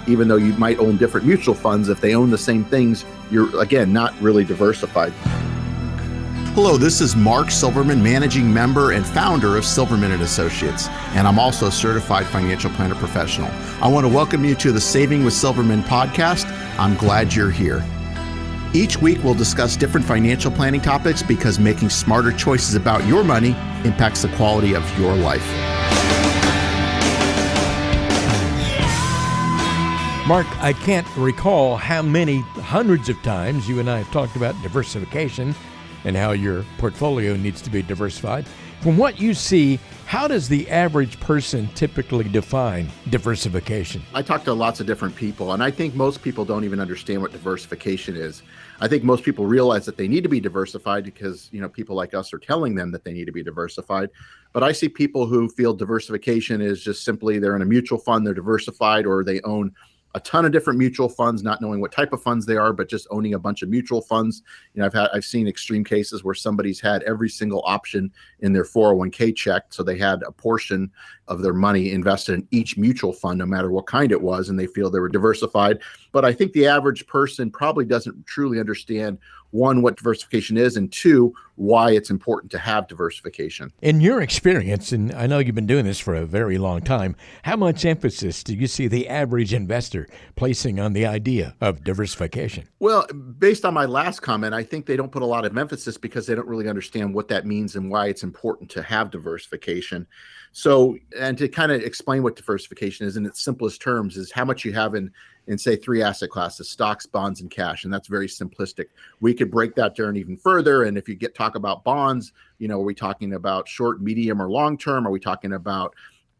even though you might own different mutual funds, if they own the same things, you're, again, not really diversified. Hello, this is Mark Silverman, managing member and founder of Silverman & Associates, and I'm also a certified financial planner professional. I want to welcome you to the Saving with Silverman podcast. I'm glad you're here. Each week, we'll discuss different financial planning topics because making smarter choices about your money impacts the quality of your life. Mark, I can't recall how many hundreds of times you and I have talked about diversification and how your portfolio needs to be diversified. From what you see, how does the average person typically define diversification? I talk to lots of different people, and I think most people don't even understand what diversification is. I think most people realize that they need to be diversified because, people like us are telling them that they need to be diversified. But I see people who feel diversification is just simply they're in a mutual fund, they're diversified, or they own a ton of different mutual funds, not knowing what type of funds they are, but just owning a bunch of mutual funds. I've seen extreme cases where somebody's had every single option in their 401k checked. So they had a portion of their money invested in each mutual fund, no matter what kind it was, and they feel they were diversified. But I think the average person probably doesn't truly understand, one, what diversification is, and two, why it's important to have diversification. In your experience, and I know you've been doing this for a very long time, how much emphasis do you see the average investor placing on the idea of diversification? Well, based on my last comment, I think they don't put a lot of emphasis because they don't really understand what that means and why it's important to have diversification. So, and to kind of explain what diversification is in its simplest terms is how much you have in say, three asset classes: stocks, bonds, and cash. And that's very simplistic. We could break that down even further. And if you talk about bonds, are we talking about short, medium, or long term? Are we talking about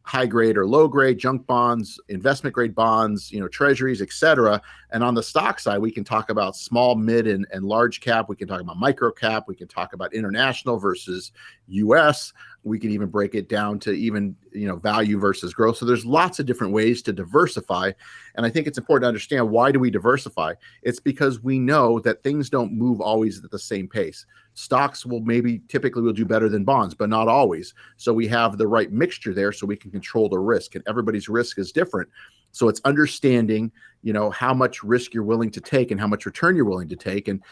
high grade or low grade, junk bonds, investment grade bonds, treasuries, et cetera? And on the stock side, we can talk about small, mid, and large cap. We can talk about micro cap. We can talk about international versus US. We can even break it down to even, value versus growth. So there's lots of different ways to diversify. And I think it's important to understand, why do we diversify? It's because we know that things don't move always at the same pace. Stocks typically will do better than bonds, but not always. So we have the right mixture there so we can control the risk, and everybody's risk is different. So it's understanding, how much risk you're willing to take and how much return you're willing to take. And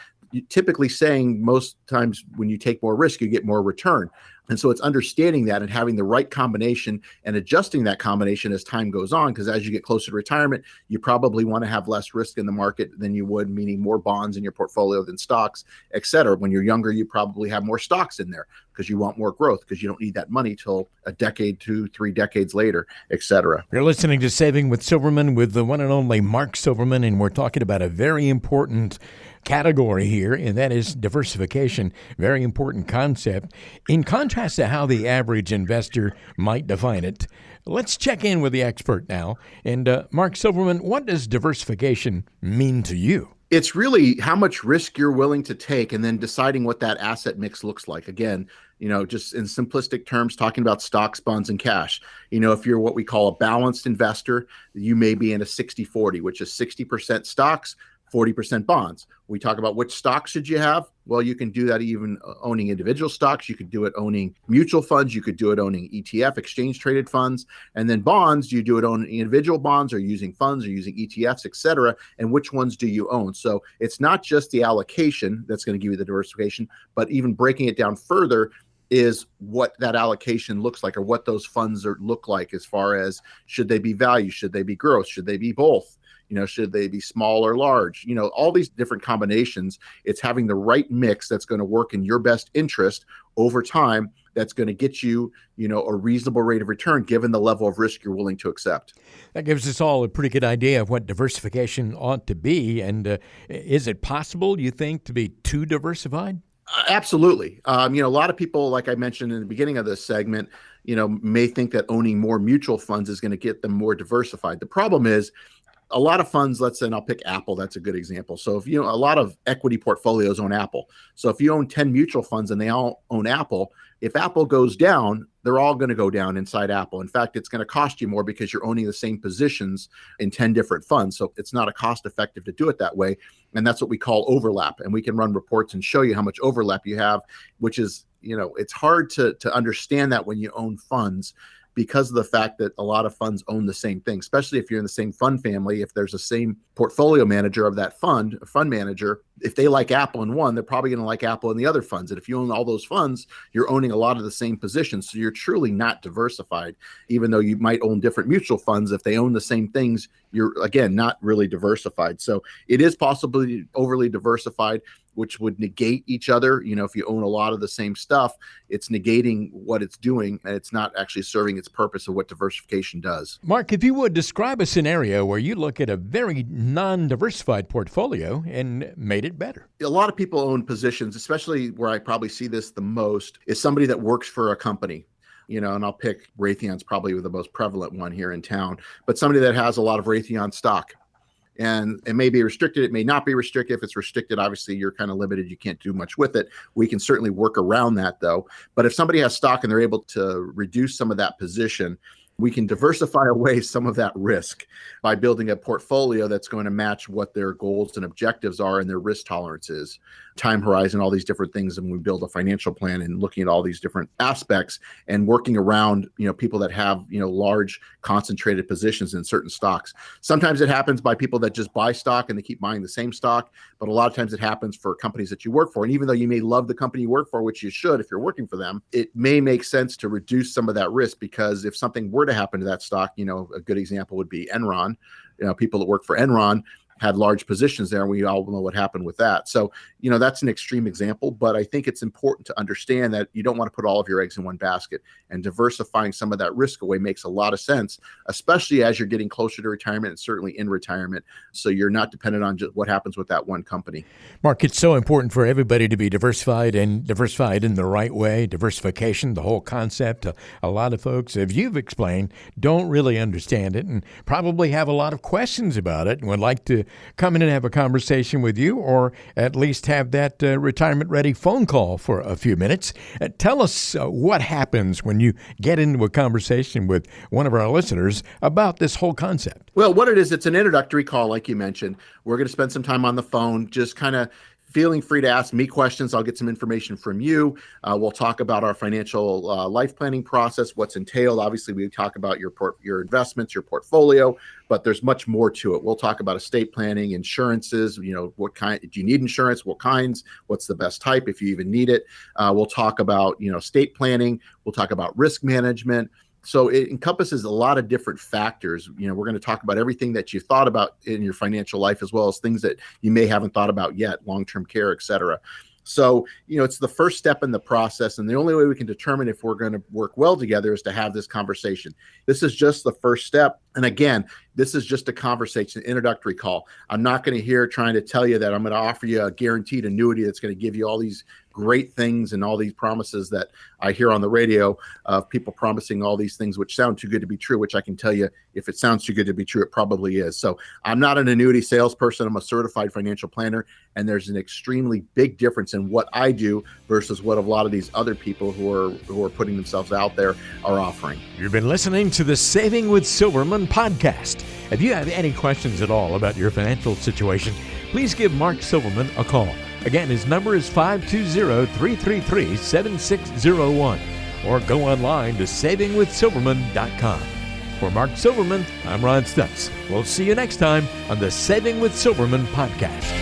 typically saying most times when you take more risk, you get more return. And so it's understanding that and having the right combination and adjusting that combination as time goes on, because as you get closer to retirement, you probably want to have less risk in the market than you would, meaning more bonds in your portfolio than stocks, et cetera. When you're younger, you probably have more stocks in there because you want more growth, because you don't need that money till a decade, 2-3 decades later, et cetera. You're listening to Saving with Silverman with the one and only Mark Silverman, and we're talking about a very important category here, and that is diversification. Very important concept. In contrast to how the average investor might define it, let's check in with the expert now. And Mark Silverman, what does diversification mean to you? It's really how much risk you're willing to take and then deciding what that asset mix looks like. Again, just in simplistic terms, talking about stocks, bonds, and cash. If you're what we call a balanced investor, you may be in a 60-40, which is 60% stocks, 40% bonds. We talk about which stocks should you have. Well, you can do that even owning individual stocks. You could do it owning mutual funds. You could do it owning ETF, exchange traded funds. And then bonds, you do it owning individual bonds or using funds or using ETFs, et cetera. And which ones do you own? So it's not just the allocation that's going to give you the diversification, but even breaking it down further is what that allocation looks like, or what those funds look like, as far as, should they be value? Should they be growth? Should they be both? Should they be small or large? All these different combinations. It's having the right mix that's going to work in your best interest over time, that's going to get you, a reasonable rate of return given the level of risk you're willing to accept. That gives us all a pretty good idea of what diversification ought to be. And is it possible, you think, to be too diversified? Absolutely. A lot of people, like I mentioned in the beginning of this segment, may think that owning more mutual funds is going to get them more diversified. The problem is, a lot of funds, let's say, and I'll pick Apple, that's a good example. So if a lot of equity portfolios own Apple. So if you own 10 mutual funds and they all own Apple, if Apple goes down, they're all going to go down inside Apple. In fact, it's going to cost you more because you're owning the same positions in 10 different funds. So it's not a cost effective to do it that way. And that's what we call overlap. And we can run reports and show you how much overlap you have, which is, it's hard to understand that when you own funds. because of the fact that a lot of funds own the same thing, especially if you're in the same fund family. If there's the same portfolio manager of that fund, a fund manager, if they like Apple in one, they're probably going to like Apple in the other funds. And if you own all those funds, you're owning a lot of the same positions. So you're truly not diversified, even though you might own different mutual funds. If they own the same things, you're, again, not really diversified. So it is possibly overly diversified, which would negate each other. If you own a lot of the same stuff, it's negating what it's doing, and it's not actually serving its purpose of what diversification does. Mark, if you would describe a scenario where you look at a very non-diversified portfolio and made it better. A lot of people own positions, especially where I probably see this the most, is somebody that works for a company. And I'll pick Raytheon's probably the most prevalent one here in town, but somebody that has a lot of Raytheon stock. And it may be restricted. It may not be restricted. If it's restricted, obviously you're kind of limited. You can't do much with it. We can certainly work around that, though. But if somebody has stock and they're able to reduce some of that position, we can diversify away some of that risk by building a portfolio that's going to match what their goals and objectives are and their risk tolerances, time horizon, all these different things. And we build a financial plan and looking at all these different aspects and working around, people that have, large concentrated positions in certain stocks. Sometimes it happens by people that just buy stock and they keep buying the same stock. But a lot of times it happens for companies that you work for. And even though you may love the company you work for, which you should if you're working for them, it may make sense to reduce some of that risk, because if something were to happen to that stock, a good example would be Enron. People that work for Enron had large positions there, and we all know what happened with that. So, that's an extreme example, but I think it's important to understand that you don't want to put all of your eggs in one basket, and diversifying some of that risk away makes a lot of sense, especially as you're getting closer to retirement and certainly in retirement. So you're not dependent on just what happens with that one company. Mark, it's so important for everybody to be diversified, and diversified in the right way. Diversification, the whole concept, a lot of folks, as you've explained, don't really understand it and probably have a lot of questions about it and would like to come in and have a conversation with you, or at least have that retirement-ready phone call for a few minutes. Tell us what happens when you get into a conversation with one of our listeners about this whole concept. Well, what it is, it's an introductory call, like you mentioned. We're going to spend some time on the phone, just kind of feeling free to ask me questions. I'll get some information from you. We'll talk about our financial life planning process, what's entailed. Obviously, we talk about your investments, your portfolio, but there's much more to it. We'll talk about estate planning, insurances, what kind, do you need insurance? What kinds? What's the best type if you even need it? We'll talk about, estate planning. We'll talk about risk management. So it encompasses a lot of different factors. We're going to talk about everything that you've thought about in your financial life, as well as things that you may haven't thought about yet, long-term care, et cetera. So, it's the first step in the process. And the only way we can determine if we're going to work well together is to have this conversation. This is just the first step. And again, this is just a conversation, introductory call. I'm not going to here trying to tell you that I'm going to offer you a guaranteed annuity that's going to give you all these great things and all these promises that I hear on the radio of people promising all these things which sound too good to be true, which I can tell you, if it sounds too good to be true, it probably is. So I'm not an annuity salesperson. I'm a certified financial planner, and there's an extremely big difference in what I do versus what a lot of these other people who are putting themselves out there are offering. You've been listening to the Saving with Silverman podcast. If you have any questions at all about your financial situation, please give Mark Silverman a call. Again, his number is 520-333-7601, or go online to savingwithsilverman.com. For Mark Silverman, I'm Ron Stutz. We'll see you next time on the Saving with Silverman podcast.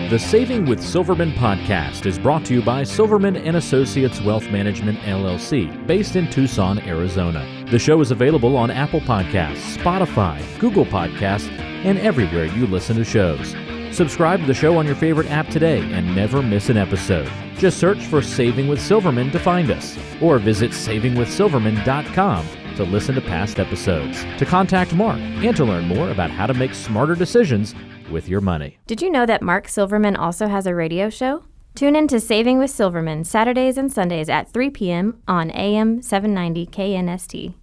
The Saving with Silverman podcast is brought to you by Silverman & Associates Wealth Management, LLC, based in Tucson, Arizona. The show is available on Apple Podcasts, Spotify, Google Podcasts, and everywhere you listen to shows. Subscribe to the show on your favorite app today and never miss an episode. Just search for Saving with Silverman to find us, or visit savingwithsilverman.com to listen to past episodes, to contact Mark, and to learn more about how to make smarter decisions with your money. Did you know that Mark Silverman also has a radio show? Tune in to Saving with Silverman Saturdays and Sundays at 3 p.m. on AM 790 KNST.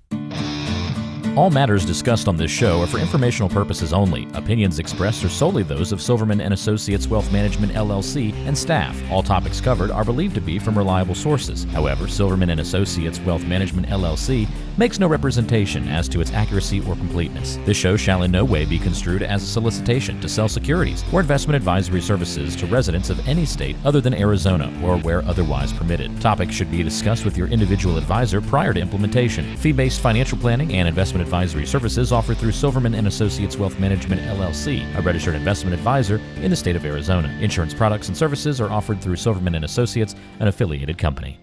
All matters discussed on this show are for informational purposes only. Opinions expressed are solely those of Silverman & Associates Wealth Management LLC and staff. All topics covered are believed to be from reliable sources. However, Silverman & Associates Wealth Management LLC makes no representation as to its accuracy or completeness. This show shall in no way be construed as a solicitation to sell securities or investment advisory services to residents of any state other than Arizona or where otherwise permitted. Topics should be discussed with your individual advisor prior to implementation. Fee-based financial planning and investment advisory services offered through Silverman & Associates Wealth Management LLC, a registered investment advisor in the state of Arizona. Insurance products and services are offered through Silverman & Associates, an affiliated company.